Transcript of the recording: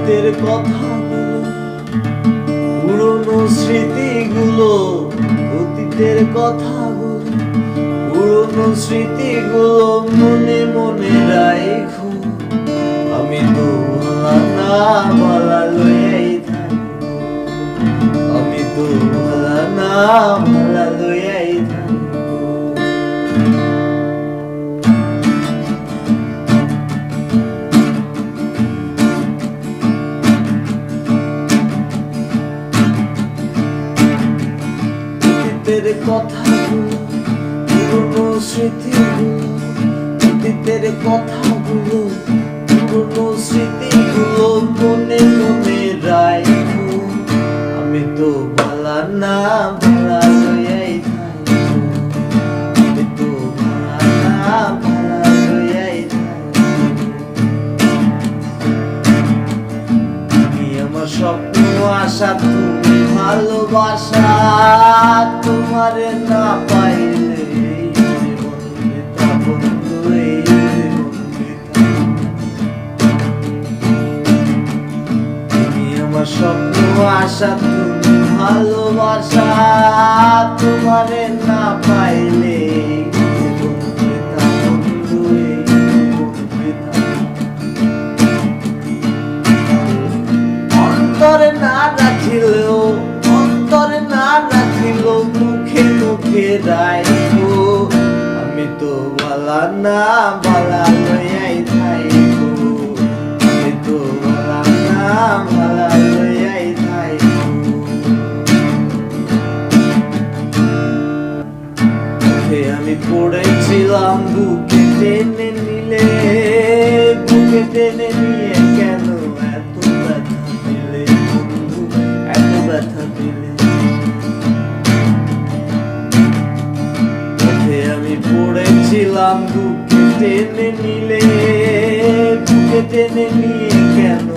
অতীতের কথাগুলো, পুরনো স্মৃতিগুলো, অতীতের কথাগুলো, পুরনো স্মৃতিগুলো মনে মনে রাখো। আমি তো ভালা না ভালা লইয়াই থাকি, আমি তো ভালা না ভালা লইয়াই থাকি। অতীতের কথাগুলো, পুরনো স্মৃতিগুলো, অতীতের কথাগুলো, পুরনো স্মৃতিগুলো মনে মনে রাখো। আমি তো ভালা না ভালা লইয়াই থাকি, আমি তো ভালা না ভালা লইয়াই থাকি। তুমি আমার স্বপ্ন আশা, তুমি ভালোবাসা, তোমারে না পাইলে জীবন বৃথা বন্ধু, এই জীবন বৃথা। তুমি আমার স্বপ্ন আশা, তুমি ভালোবাসা, তোমারে না পাইলে জীবন বৃথা বন্ধু, এই জীবন বৃথা। অন্তরে না রাখিলেও, অন্তরে না রাখিলেও মুখে মুখে রাখো। আমি তো ভালা না ভালা লইয়াই থাইকো, আমি তো ভালা না ভালা লইয়াই থাইকো। আমি পড়েছিলাম বুকে টেনে নিলে, বুকে টেনে নিয়ে কেন এত ব্যথা দিলে বন্ধু, এত ব্যথা দিলে। আমি পড়েছিলাম বুকে টেনে নিলে, বুকে টেনে নিয়ে কেন